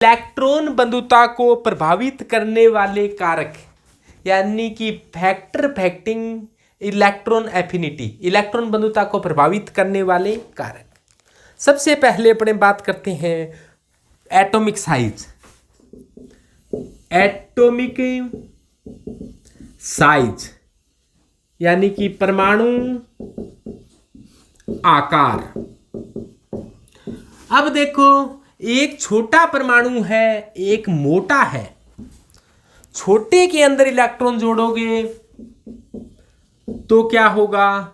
Electron बंधुता को प्रभावित करने वाले कारक यानी कि factor affecting electron affinity, electron बंधुता को प्रभावित करने वाले कारक। सबसे पहले अपने बात करते हैं एटॉमिक साइज। एटॉमिक साइज यानी कि परमाणु आकार। अब देखो, एक छोटा परमाणु है, एक मोटा है। छोटे के अंदर इलेक्ट्रॉन जोड़ोगे तो क्या होगा?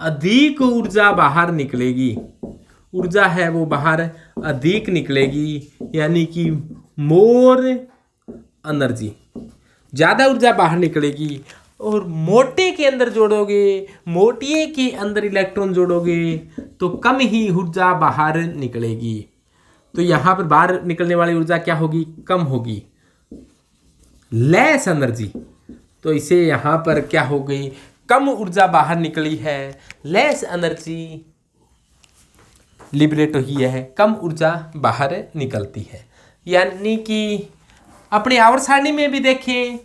अधिक ऊर्जा बाहर निकलेगी। ऊर्जा है वो बाहर अधिक निकलेगी, यानी कि मोर एनर्जी, ज्यादा ऊर्जा बाहर निकलेगी। और मोटे के अंदर जोड़ोगे, मोटिए के अंदर इलेक्ट्रॉन जोड़ोगे तो कम ही ऊर्जा बाहर निकलेगी। तो यहां पर बाहर निकलने वाली ऊर्जा क्या होगी? कम होगी, लेस एनर्जी। तो इसे यहां पर क्या हो गई? कम ऊर्जा बाहर निकली है, लेस एनर्जी लिबरेट हुई है, कम ऊर्जा बाहर निकलती है। यानी कि अपने आवर्त सारणी में भी देखें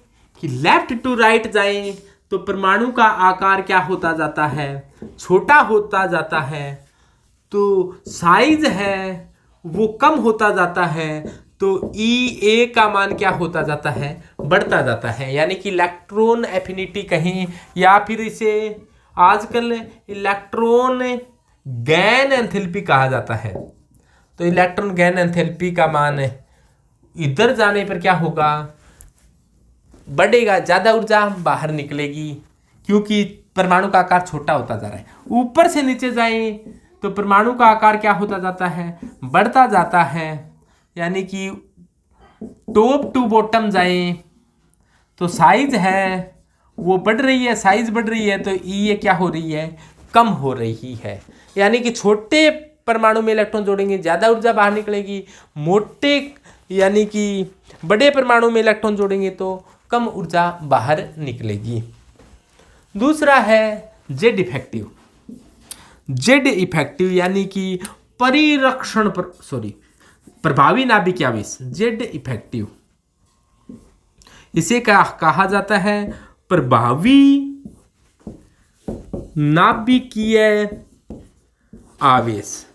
कि लेफ्ट टू राइट जाएं तो परमाणु का आकार क्या होता जाता है? छोटा होता जाता है। तो साइज है वो कम होता जाता है, तो E का मान क्या होता जाता है? बढ़ता जाता है। यानी कि इलेक्ट्रॉन एफिनिटी कहें, या फिर इसे आजकल इलेक्ट्रॉन गैन एंथैल्पी कहा जाता है। तो इलेक्ट्रॉन गैन एंथैल्पी का मान इधर जाने पर क्या होगा? बढ़ेगा, ज्यादा ऊर्जा बाहर निकलेगी क्योंकि परमाणु का आकार छोटा होता जा रहा है। ऊपर से नीचे जाएं तो परमाणु का आकार क्या होता जाता है? बढ़ता जाता है। यानी कि टॉप टू बॉटम जाएं तो साइज है वो बढ़ रही है, साइज बढ़ रही है, तो ये क्या हो रही है? कम हो रही है। यानी कि छोटे परमाणु में इलेक्ट्रॉन जोड़ेंगे ज्यादा ऊर्जा बाहर निकलेगी, मोटे यानी कि बड़े परमाणु में इलेक्ट्रॉन जोड़ेंगे तो कम ऊर्जा बाहर निकलेगी। दूसरा है जेड इफेक्टिव। जेड इफेक्टिव यानी कि परिरक्षण प्रभावी नाभिक आवेश, जेड इफेक्टिव। इसे कहा जाता है प्रभावी नाभिकीय आवेश।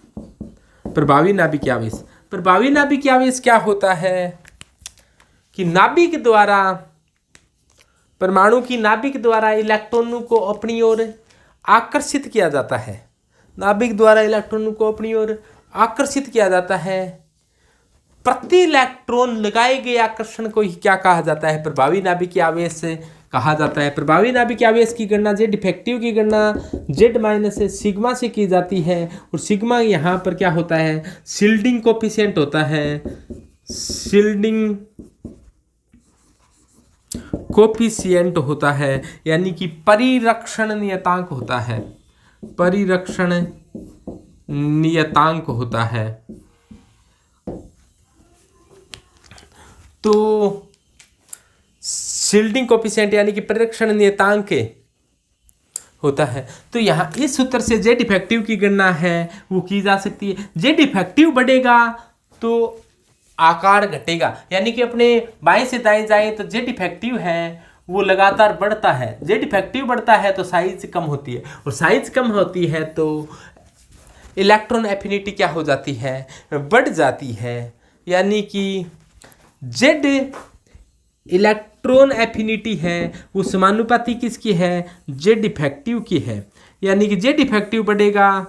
प्रभावी नाभिकीय आवेश। प्रभावी नाभिकीय आवेश क्या होता है कि नाभिक द्वारा, परमाणु की नाभिक द्वारा इलेक्ट्रॉनों को अपनी ओर आकर्षित किया जाता है। नाभिक द्वारा इलेक्ट्रॉनों को अपनी ओर आकर्षित किया जाता है। प्रति इलेक्ट्रॉन लगाए गए आकर्षण को ही क्या कहा जाता है? प्रभावी नाभिकीय आवेश कहा जाता है। प्रभावी नाभिकीय आवेश की गणना, जेड इफेक्टिव की गणना जेड माइनस सिग्मा से की जाती है। और सिग्मा यहाँ पर क्या होता है? शील्डिंग कोफिशिएंट होता है। शील्डिंग कोफिशिएंट होता है, यानी कि परिरक्षण नियतांक होता है। परिरक्षण नियतांक होता है। तो शील्डिंग कोफिशिएंट यानी कि परिरक्षण नियतांक होता है। तो यहां इस सूत्र से जेड इफेक्टिव की गणना है वो की जा सकती है। जेड इफेक्टिव बढ़ेगा तो आकार घटेगा, यानी कि अपने बाएं से दाएं जाए तो जेड इफेक्टिव है वो लगातार बढ़ता है। जेड इफेक्टिव बढ़ता है तो साइज कम होती है, और साइज कम होती है तो इलेक्ट्रॉन एफिनिटी क्या हो जाती है? बढ़ जाती है। यानी कि जेड इलेक्ट्रॉन एफिनिटी है वो समानुपाती किसकी है? जेड इफेक्टिव की है। यानी कि जेड इफेक्टिव बढ़ेगा,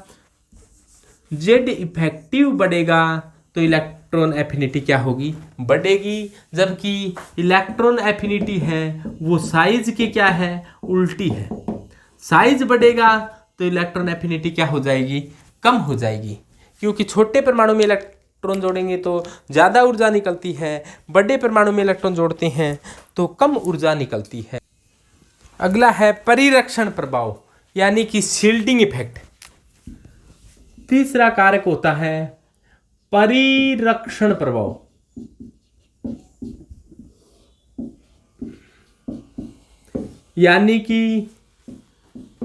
जेड इफेक्टिव बढ़ेगा तो इलेक्ट्रॉन एफिनिटी क्या होगी? बढ़ेगी। जबकि इलेक्ट्रॉन एफिनिटी है वो साइज के क्या है? उल्टी है। साइज बढ़ेगा तो इलेक्ट्रॉन एफिनिटी क्या हो जाएगी? कम हो जाएगी, क्योंकि छोटे परमाणु में इलेक्ट्रॉन जोड़ेंगे तो ज़्यादा ऊर्जा निकलती है, बड़े परमाणु में इलेक्ट्रॉन जोड़ते हैं तो कम ऊर्जा निकलती है। अगला है परिरक्षण प्रभाव यानी कि शील्डिंग इफेक्ट। तीसरा कारक होता है परिरक्षण प्रभाव। यानी कि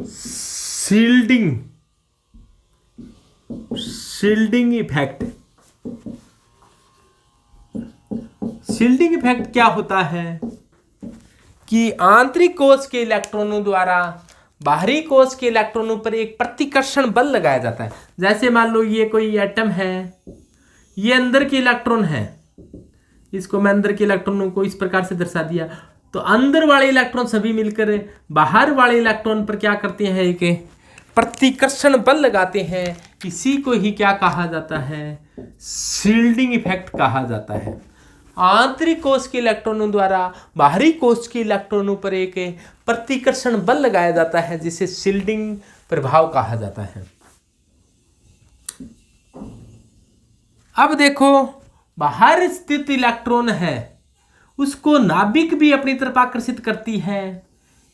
शील्डिंग इफेक्ट। शील्डिंग इफेक्ट क्या होता है कि आंतरिक कोश के इलेक्ट्रॉनों द्वारा बाहरी कोश के इलेक्ट्रॉनों पर एक प्रतिकर्षण बल लगाया जाता है। जैसे मान लो ये कोई एटम है, ये अंदर के इलेक्ट्रॉन है, इसको मैं अंदर के इलेक्ट्रॉनों को इस प्रकार से दर्शा दिया, तो अंदर वाले इलेक्ट्रॉन सभी मिलकर बाहर वाले इलेक्ट्रॉन पर क्या करते हैं, एक प्रतिकर्षण बल लगाते हैं। इसी को ही क्या कहा जाता है, शील्डिंग इफेक्ट कहा जाता है। आंतरिक कोश के इलेक्ट्रॉनों द्वारा बाहरी कोश के इलेक्ट्रॉनों पर एक प्रतिकर्षण बल लगाया जाता है, जिसे शील्डिंग प्रभाव कहा जाता है। अब देखो, बाहर स्थित इलेक्ट्रॉन है उसको नाभिक भी अपनी तरफ आकर्षित करती है,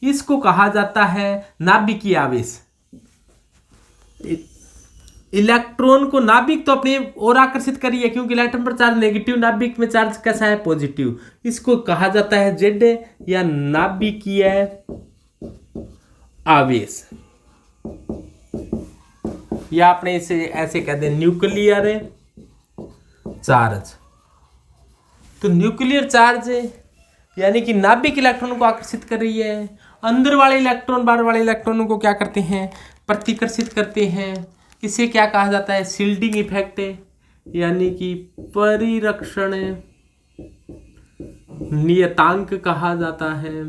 इसको कहा जाता है नाभिकीय आवेश। इलेक्ट्रॉन को नाभिक तो अपनी ओर आकर्षित करिए, क्योंकि इलेक्ट्रॉन पर चार्ज नेगेटिव, नाभिक में चार्ज कैसा है, पॉजिटिव। इसको कहा जाता है जेड या नाभिकीय आवेश, या अपने इसे ऐसे कहते हैं न्यूक्लियर चार्ज। तो न्यूक्लियर चार्ज यानी कि नाभिक इलेक्ट्रॉन को आकर्षित कर रही है, अंदर वाले इलेक्ट्रॉन बाहर वाले इलेक्ट्रॉनों को क्या करते हैं, प्रतिकर्षित करते हैं। इसे क्या कहा जाता है, शील्डिंग इफेक्ट, यानी कि परिरक्षण नियतांक कहा जाता है।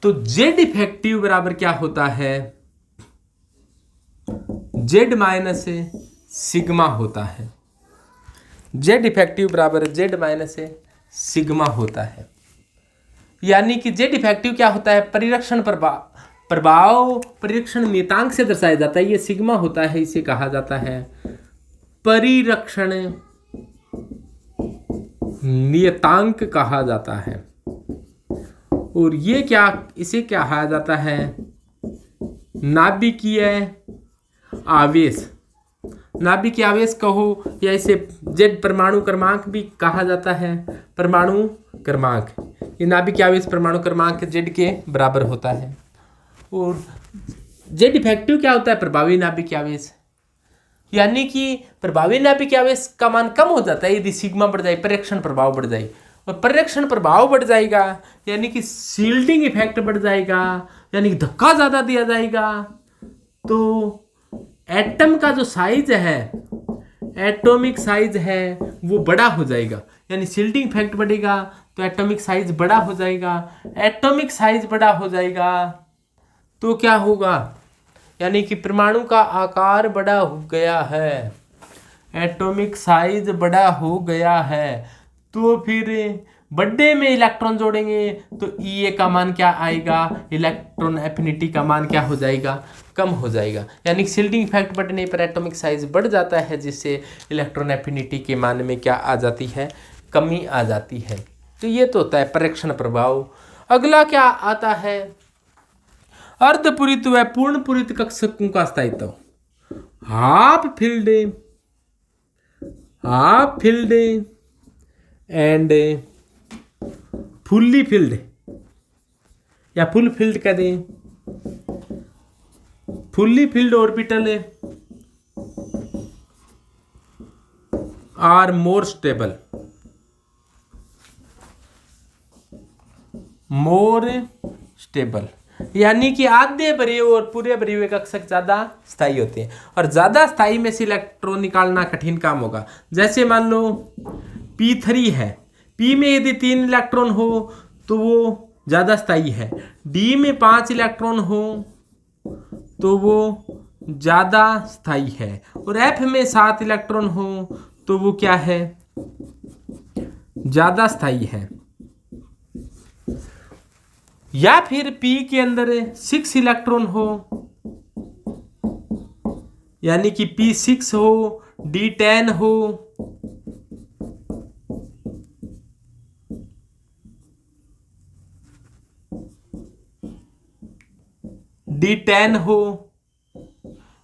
तो जेड इफेक्टिव बराबर क्या होता है, जेड माइनस सिग्मा होता है। जेड इफेक्टिव बराबर जेड माइनस सिग्मा होता है, यानी कि जेड इफेक्टिव क्या होता है, परिरक्षण प्रभाव परिरक्षण नियतांक से दर्शाया जाता है। ये सिग्मा होता है, इसे कहा जाता है परिरक्षण नियतांक कहा जाता है। और ये क्या, इसे क्या कहा जाता है, नाभिकीय आवेश। नाभिकीय आवेश कहो या इसे जेड परमाणु क्रमांक भी कहा जाता है, परमाणु क्रमांक। ये नाभिकीय आवेश परमाणु क्रमांक जेड के बराबर होता है। और जेड इफेक्टिव क्या होता है, प्रभावी नाभिकीय आवेश, यानी कि प्रभावी नाभिकीय आवेश का मान कम हो जाता है यदि सिग्मा बढ़ जाए, परिरक्षण प्रभाव बढ़ जाए। और परिरक्षण प्रभाव बढ़ जाएगा यानी कि शील्डिंग इफेक्ट बढ़ जाएगा, यानी कि धक्का ज़्यादा दिया जाएगा, तो एटम का जो साइज है, एटॉमिक साइज है, वो बड़ा हो जाएगा। यानी शील्डिंग इफेक्ट बढ़ेगा तो एटॉमिक साइज बड़ा हो जाएगा। एटॉमिक साइज बड़ा हो जाएगा तो क्या होगा, यानी कि परमाणु का आकार बड़ा हो गया है, एटॉमिक साइज बड़ा हो गया है, तो फिर बड़े में इलेक्ट्रॉन जोड़ेंगे तो ई का मान क्या आएगा, इलेक्ट्रॉन एफिनिटी का मान क्या हो जाएगा, कम हो जाएगा। यानी शील्डिंग इफेक्ट बढ़ने पर एटॉमिक साइज बढ़ जाता है, जिससे इलेक्ट्रॉन एफिनिटी के मान में क्या आ जाती है, कमी आ जाती है। तो ये तो होता है परिरक्षण प्रभाव। अगला क्या आता है, अर्धपूरित व पूर्ण पूरित कक्षकों का स्थायित्व। Half filled and fully filled या फुल फिल्ड कह दें, fully filled orbital are more stable, यानी कि आधे भरे और पूरे भरे हुए कक्षक ज्यादा स्थायी होते हैं, और ज्यादा स्थायी में से इलेक्ट्रॉन निकालना कठिन काम होगा। जैसे मान लो P3 है, P में यदि 3 इलेक्ट्रॉन हो तो वो ज्यादा स्थायी है, D में 5 इलेक्ट्रॉन हो तो वो ज्यादा स्थायी है, और F में 7 इलेक्ट्रॉन हो तो वो क्या है, ज्यादा स्थायी है। या फिर P के अंदर 6 इलेक्ट्रॉन हो, यानी कि P6 हो, D10 हो, D10 हो,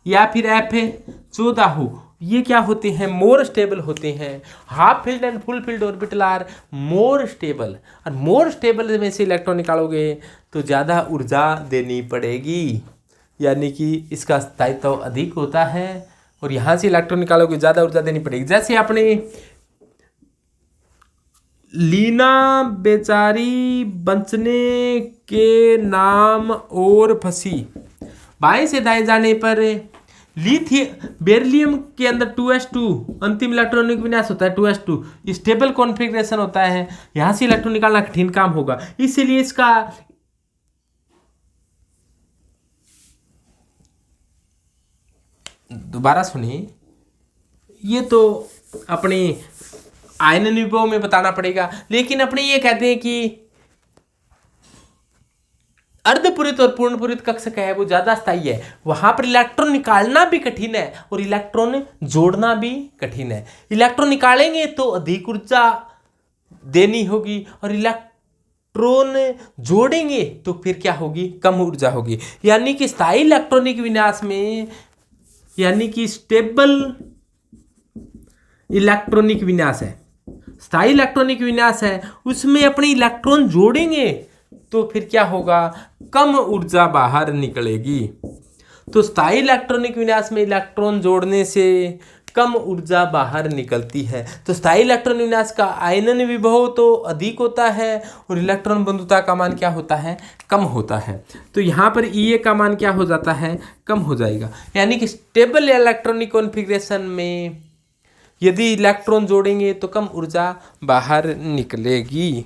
या फिर F14 हो, ये क्या होते हैं, मोर स्टेबल होते हैं। Half filled and full filled orbital are more stable, और मोर स्टेबल में से इलेक्ट्रॉन निकालोगे तो ज़्यादा ऊर्जा देनी पड़ेगी, यानी कि इसका स्थायित्व अधिक होता है और यहाँ से इलेक्ट्रॉन निकालोगे ज़्यादा ऊर्जा देनी पड़ेगी। जैसे आपने लीना बेचारी बचने के नाम और फंसी, बाएं से दाएं जाने पर बेरिलियम के अंदर 2s2 अंतिम इलेक्ट्रॉनिक विन्यास होता है, 2s2 स्टेबल कॉन्फ़िगरेशन होता है, यहाँ से इलेक्ट्रॉन निकालना कठिन काम होगा। इसीलिए इसका दोबारा सुनिए, ये तो अपने आयनन विभव में बताना पड़ेगा, लेकिन अपने ये कहते हैं कि अर्धपूरित और पूर्णपूरित कक्षक है वो ज़्यादा स्थायी है, वहाँ पर इलेक्ट्रॉन निकालना भी कठिन है और इलेक्ट्रॉन जोड़ना भी कठिन है। इलेक्ट्रॉन निकालेंगे तो अधिक ऊर्जा देनी होगी और इलेक्ट्रॉन जोड़ेंगे तो फिर क्या होगी, कम ऊर्जा होगी। यानी कि स्थायी इलेक्ट्रॉनिक विन्यास में, यानी कि स्टेबल इलेक्ट्रॉनिक विन्यास है, स्थायी इलेक्ट्रॉनिक विन्यास है, उसमें अपने इलेक्ट्रॉन जोड़ेंगे तो फिर क्या होगा, कम ऊर्जा बाहर निकलेगी। तो स्थायी इलेक्ट्रॉनिक विन्यास में इलेक्ट्रॉन जोड़ने से कम ऊर्जा बाहर निकलती है। तो स्थायी इलेक्ट्रॉन विन्यास का आयनन विभव तो अधिक होता है और इलेक्ट्रॉन बंधुता का मान क्या होता है, कम होता है। तो यहाँ पर E का मान क्या हो जाता है, कम हो जाएगा। यानी कि स्टेबल इलेक्ट्रॉनिक कॉन्फ़िगरेशन में यदि इलेक्ट्रॉन जोड़ेंगे तो कम ऊर्जा बाहर निकलेगी।